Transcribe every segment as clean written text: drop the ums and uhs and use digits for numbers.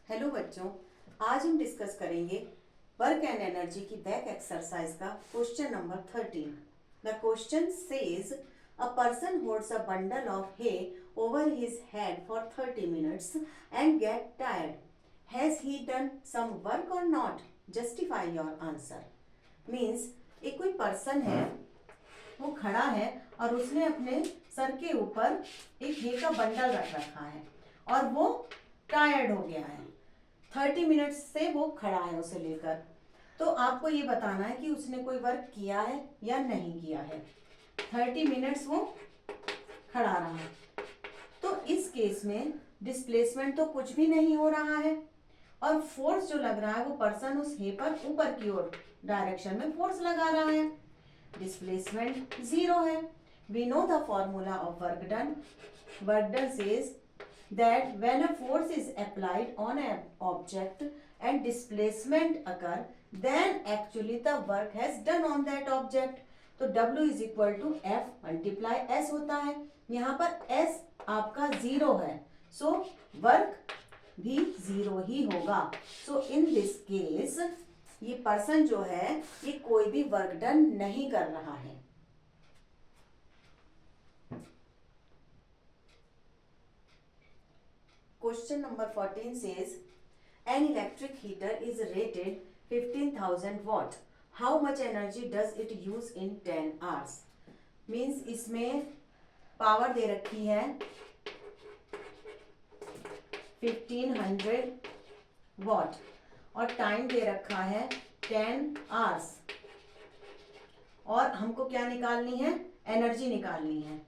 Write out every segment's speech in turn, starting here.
Hello बच्चों, आज हम डिस्कस करेंगे वर्क एंड एनर्जी की बैक एक्सरसाइज का question number 13। The question says a person holds a bundle of hay over his head for 30 minutes and get tired. Has he done some work or not? Justify your answer. Means एक कोई person है, वो खड़ा है और उसने अपने sir के ऊपर एक हे का बंडल रख रखा है और वो टायर्ड हो गया है. 30 मिनट्स से वो खड़ा है उसे लेकर. तो आपको ये बताना है कि उसने कोई वर्क किया है या नहीं किया है. 30 मिनट्स वो खड़ा रहा. तो इस केस में डिस्प्लेसमेंट तो कुछ भी नहीं हो रहा है और फोर्स जो लग रहा है वो पर्सन उस हे पर ऊपर की ओर डायरेक्शन में फोर्स लगा रहा है. डिस्प्लेसमेंट जीरो है. We know the formula of work done. Work done says that when a force is applied on an object and displacement occur, then actually the work has done on that object. तो W is equal to F multiply S होता है. यहाँ पर S आपका zero है, so work भी zero ही होगा. So in this case ये पर्सन जो है ये कोई भी वर्क डन नहीं कर रहा है. Question number 14 says an electric heater is rated 15,000 watt. How much energy does it use in 10 hours? Means इसमें पावर दे रखी है 1500 watt और टाइम दे रखा है 10 hours और हमको क्या निकालनी है? एनर्जी निकालनी है.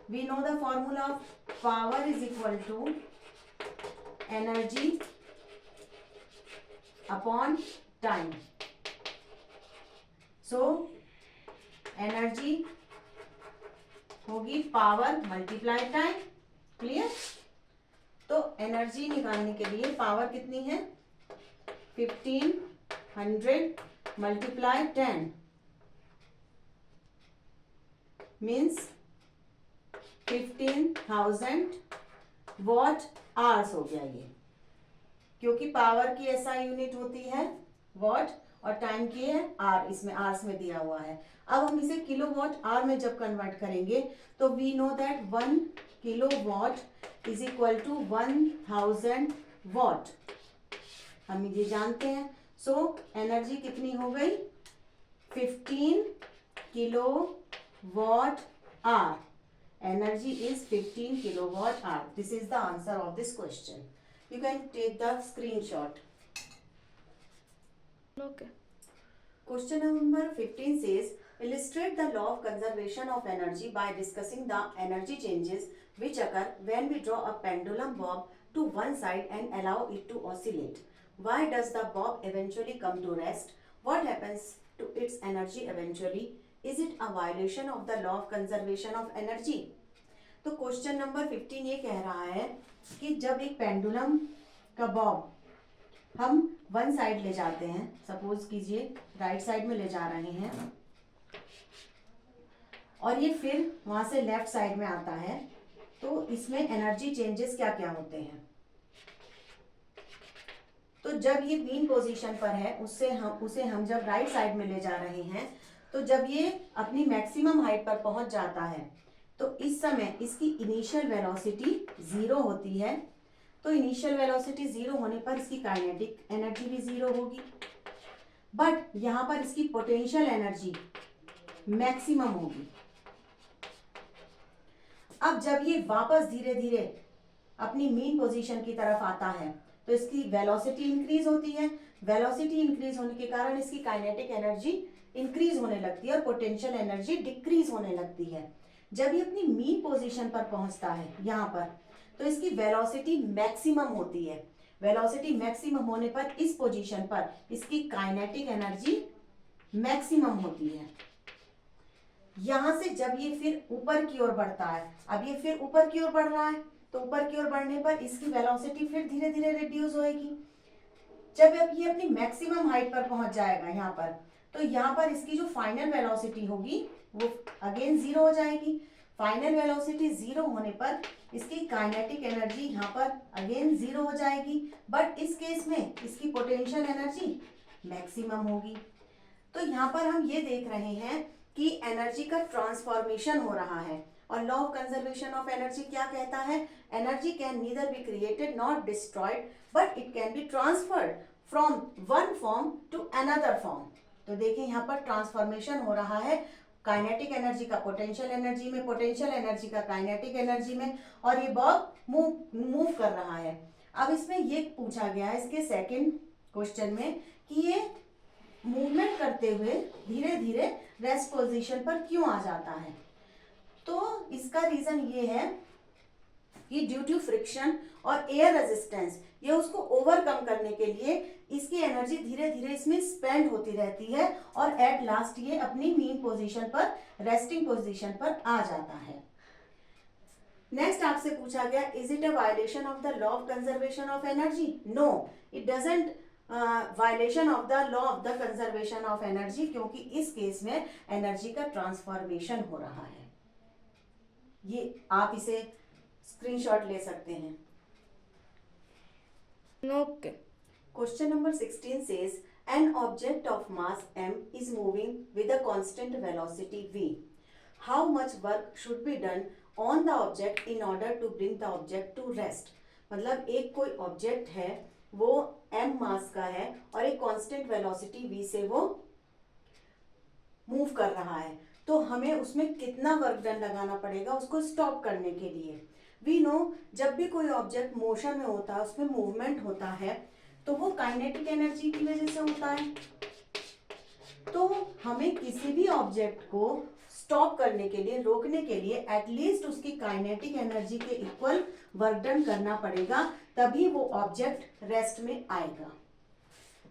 We know the formula of power is equal to energy upon time. So energy होगी पावर मल्टीप्लाई टाइम. क्लियर? तो एनर्जी निकालने के लिए पावर कितनी है? 1500 मल्टीप्लाई 10 मीन्स 15,000 वॉट आवर्स हो गया ये, क्योंकि पावर की एसआई यूनिट होती है वॉट और टाइम की है आर. इसमें आवर्स में दिया हुआ है. अब हम इसे किलोवाट आवर में जब कन्वर्ट करेंगे तो we know that 1 kilowatt is equal to 1000 watt. हम ये जानते हैं. सो एनर्जी कितनी हो गई? 15 kilowatt hour. Energy is 15 kilowatt hour. This is the answer of this question. You can take the screenshot. Okay. Question number 15 says, illustrate the law of conservation of energy by discussing the energy changes which occur when we draw a pendulum bob to one side and allow it to oscillate. Why does the bob eventually come to rest? What happens to its energy eventually? Is it a violation of the law of conservation of energy? तो question number 15 ये कह रहा है कि जब एक pendulum का Bob हम वन साइड ले जाते हैं, सपोज कीजिए राइट साइड में ले जा रहे हैं और ये फिर वहां से लेफ्ट साइड में आता है, तो इसमें एनर्जी चेंजेस क्या क्या होते हैं? तो जब ये मीन पोजीशन पर है उसे हम जब राइट साइड में ले जा रहे हैं, तो जब ये अपनी मैक्सिमम हाइट पर पहुंच जाता है तो इस समय इसकी इनिशियल वेलोसिटी जीरो होती है. तो इनिशियल वेलोसिटी जीरो होने पर इसकी काइनेटिक एनर्जी भी जीरो होगी, बट यहां पर इसकी पोटेंशियल एनर्जी मैक्सिमम होगी. अब जब ये वापस धीरे धीरे अपनी मीन पोजीशन की तरफ आता है तो इसकी वेलोसिटी इंक्रीज होती है. वेलोसिटी इंक्रीज होने के कारण इसकी काइनेटिक एनर्जी इंक्रीज होने लगती है और पोटेंशियल एनर्जी डिक्रीज होने लगती है. जब ये अपनी मीन पोजीशन पर पहुंचता है यहाँ पर, तो इसकी वेलोसिटी मैक्सिमम होती है. वेलोसिटी मैक्सिमम होने पर इस पोजीशन पर इसकी काइनेटिक एनर्जी मैक्सिमम होती है. यहां से जब ये फिर ऊपर की ओर बढ़ता है, अब ये फिर ऊपर की ओर बढ़ रहा है, तो ऊपर की ओर बढ़ने पर इसकी वेलोसिटी फिर धीरे धीरे रिड्यूस होएगी. जब अब ये अपनी मैक्सिमम हाइट पर पहुंच जाएगा यहाँ पर, तो यहाँ पर इसकी जो फाइनल वेलोसिटी होगी वो अगेन जीरो हो जाएगी. फाइनल वेलोसिटी जीरो होने पर इसकी काइनेटिक एनर्जी यहाँ पर अगेन 0 हो जाएगी, बट इस केस में इसकी पोटेंशियल एनर्जी मैक्सिमम होगी। तो यहाँ पर हम ये देख रहे हैं कि एनर्जी का ट्रांसफॉर्मेशन हो रहा है, और law of conservation of energy क्या कहता है? Energy can neither be created not destroyed but it can be transferred from one form to another form. तो देखिए यहाँ पर ट्रांसफॉर्मेशन हो रहा है काइनेटिक एनर्जी का पोटेंशियल एनर्जी में, पोटेंशियल एनर्जी का काइनेटिक एनर्जी में, और ये वर्क मूव कर रहा है। अब इसमें ये पूछा गया है इसके सेकंड क्वेश्चन में कि ये मूवमेंट करते हुए धीरे धीरे रेस्ट पोजीशन पर क्यों आ जाता है? तो इसका रीजन ये है कि ड्यू टू फ्रिक्शन और एयर रेजिस्टेंस, ये उसको ओवरकम करने के लिए इसकी एनर्जी धीरे धीरे इसमें स्पेंड होती रहती है, और एट लास्ट ये अपनी मीन पोजीशन पर, रेस्टिंग पोजीशन पर आ जाता है। नेक्स्ट आपसे पूछा गया, is it a violation of the law of conservation of energy? No, it doesn't violation of the law of the conservation of energy, क्योंकि इस केस में एनर्जी का ट्रांसफॉर्मेशन हो रहा है। ये आप इसे स्क्रीनशॉट ले सकते हैं। Okay. Question number 16 says an object of mass m is moving with a constant velocity v. How much work should be done on the object in order to bring the object to rest? मतलब एक कोई object है, वो m मास का है और एक constant velocity v से वो मूव कर रहा है, तो हमें उसमें कितना वर्क डन लगाना पड़ेगा उसको स्टॉप करने के लिए? वी नो, जब भी कोई ऑब्जेक्ट मोशन में होता है, उसमें मूवमेंट होता है, तो वो काइनेटिक एनर्जी की वजह से होता है। तो हमें किसी भी ऑब्जेक्ट को स्टॉप करने के लिए, रोकने के लिए एटलीस्ट उसकी काइनेटिक एनर्जी के इक्वल वर्क डन करना पड़ेगा, तभी वो ऑब्जेक्ट रेस्ट में आएगा।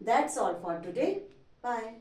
That's all for today, bye.